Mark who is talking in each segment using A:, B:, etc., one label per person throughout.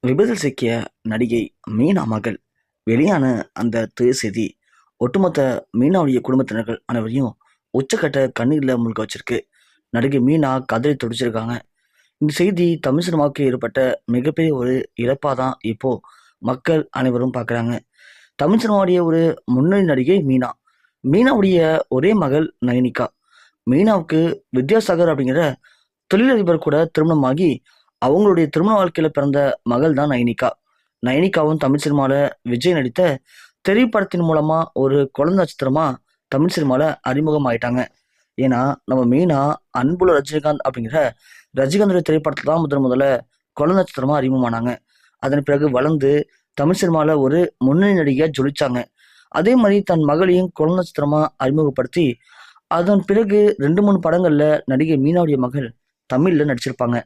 A: விபத்தில் சிக்கிய நடிகை மீனா மகள் வெளியான அந்த செய்தி ஒட்டுமொத்த மீனாவுடைய குடும்பத்தினர்கள் அனைவரையும் உச்சக்கட்ட கண்ணீரில் மூழ்க வச்சிருக்கு. நடிகை மீனா கதறி துடிச்சிருக்காங்க. இந்த செய்தி தமிழ் சினிமாவுக்கு ஏற்பட்ட மிகப்பெரிய ஒரு இழப்பாக தான் இப்போ மக்கள் அனைவரும் பார்க்குறாங்க. தமிழ் சினிமாவுடைய ஒரு முன்னணி நடிகை மீனா. மீனாவுடைய ஒரே மகள் நயனிகா. மீனாவுக்கு வித்யாசாகர் அப்படிங்கிற தொழிலதிபர் கூட திருமணமாகி அவங்களுடைய திருமண வாழ்க்கையில பிறந்த மகள் தான் நயனிகா. நயனிகாவும் தமிழ் சினிமால விஜய் நடித்த திரைப்படத்தின் மூலமா ஒரு குழந்தை நட்சத்திரமா தமிழ் சினிமால அறிமுகம் ஆயிட்டாங்க. ஏன்னா நம்ம மீனா அன்புல ரஜினிகாந்த் அப்படிங்கிற ரஜினிகாந்தோட திரைப்படத்துல தான் முதல்ல குழந்தை நட்சத்திரமா அறிமுகமானாங்க. அதன் பிறகு வளர்ந்து தமிழ் சினிமால ஒரு முன்னணி நடிகையா ஜொலிச்சாங்க. அதே மாதிரி தன் மகளையும் குழந்தை நட்சத்திரமா அறிமுகப்படுத்தி அதன் பிறகு 2-3 படங்கள்ல நடிகை மீனாவுடைய மகள் தமிழ்ல நடிச்சிருப்பாங்க.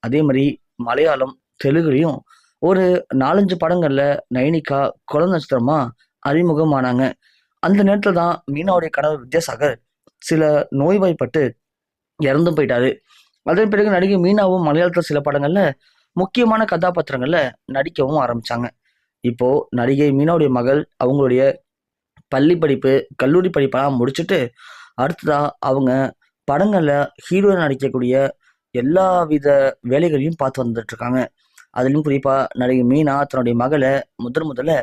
A: அதே மாதிரி மலையாளம், தெலுங்குலையும் ஒரு 4-5 படங்கள்ல நயனிகா குழந்தை நட்சத்திரமா அறிமுகமானாங்க. அந்த நேரத்துல தான் மீனாவுடைய கணவர் வித்யாசாகர் சில நோய்வாய்ப்பட்டு இறந்து போயிட்டாரு. அதன் பிறகு நடிகை மீனாவும் மலையாளத்துல சில படங்கள்ல முக்கியமான கதாபாத்திரங்கள்ல நடிக்கவும் ஆரம்பிச்சாங்க. இப்போ நடிகை மீனாவுடைய மகள் அவங்களுடைய பள்ளி படிப்பு, கல்லூரி படிப்பெல்லாம் முடிச்சுட்டு அடுத்ததா அவங்க படங்கள்ல ஹீரோயின் நடிக்கக்கூடிய எல்லா வித வேலைகளையும் பார்த்து வந்துட்டு இருக்காங்க. அதுலயும் குறிப்பா நடிகை மீனா தன்னுடைய மகளை முதல்ல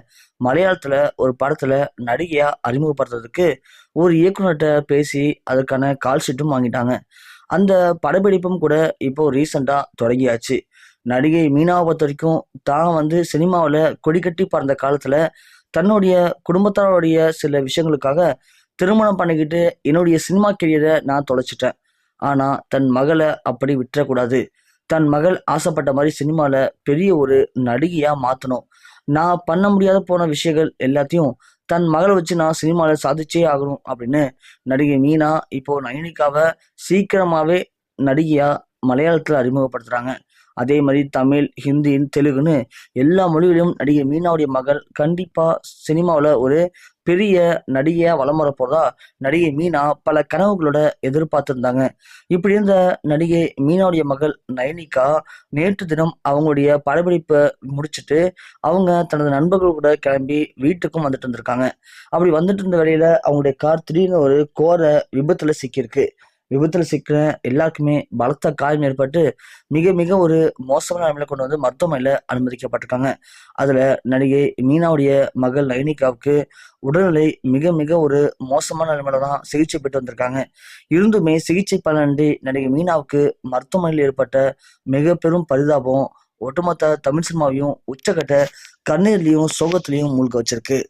A: மலையாளத்துல ஒரு படத்துல நடிகையா அறிமுகப்படுத்துறதுக்கு ஒரு இயக்குனர்கிட்ட பேசி அதுக்கான கால் ஷீட்டும் வாங்கிட்டாங்க. அந்த படப்பிடிப்பும் கூட இப்போ ரீசெண்டா தொடங்கியாச்சு. நடிகை மீனாவை பொறுத்த வரைக்கும் தான் சினிமாவில் கொடிக்கட்டி பறந்த காலத்துல தன்னுடைய குடும்பத்தாருடைய சில விஷயங்களுக்காக திருமணம் பண்ணிக்கிட்டு என்னுடைய சினிமா கெரியரை நான் தொலைச்சிட்டேன். ஆனா தன் மகளை அப்படி விட்டுறக்கூடாது. தன் மகள் ஆசைப்பட்ட மாதிரி சினிமால பெரிய ஒரு நடிகையா மாத்தணும். நான் பண்ண முடியாத போன விஷயங்கள் எல்லாத்தையும் தன் மகளை வச்சு நான் சினிமால சாதிச்சே ஆகணும் அப்படின்னு நடிகை மீனா இப்போ நயனிகாவை சீக்கிரமாவே நடிகையா மலையாளத்துல அறிமுகப்படுத்துறாங்க. அதே மாதிரி தமிழ், ஹிந்தி, தெலுங்குன்னு எல்லா மொழிகளிலும் நடிகை மீனாவுடைய மகள் கண்டிப்பா சினிமாவில் ஒரு பெரிய நடிகையா வலம் வர போறதா நடிகை மீனா பல கனவுகளோட எதிர்பார்த்திருந்தாங்க. இப்படி இருந்த நடிகை மீனாவுடைய மகள் நயனிகா நேற்று தினம் அவங்களுடைய படப்பிடிப்பை முடிச்சுட்டு அவங்க தனது நண்பர்கள் கூட கிளம்பி வீட்டுக்கும் வந்துட்டு இருந்திருக்காங்க. அப்படி வந்துட்டு இருந்த வேளையில அவங்களுடைய கார் திடீர்னு ஒரு கோர விபத்துல சிக்கியிருக்கு. விபத்துல சிக்கிற எல்லாருக்குமே பலத்த காயம் ஏற்பட்டு மிக மிக ஒரு மோசமான நிலைமையில கொண்டு மருத்துவமனையில அனுமதிக்கப்பட்டிருக்காங்க. அதுல நடிகை மீனாவுடைய மகள் நயனிகாவுக்கு உடல்நிலை மிக மிக ஒரு மோசமான நிலைமையில தான் சிகிச்சை பெற்று வந்திருக்காங்க. இருந்துமே சிகிச்சை பலனின்றி நடிகை மீனாவுக்கு மருத்துவமனையில் ஏற்பட்ட மிக பெரும் பரிதாபம் ஒட்டுமொத்த தமிழ் சினிமாவையும் உச்சக்கட்ட கண்ணீர்லையும் சோகத்திலையும் மூழ்க வச்சிருக்கு.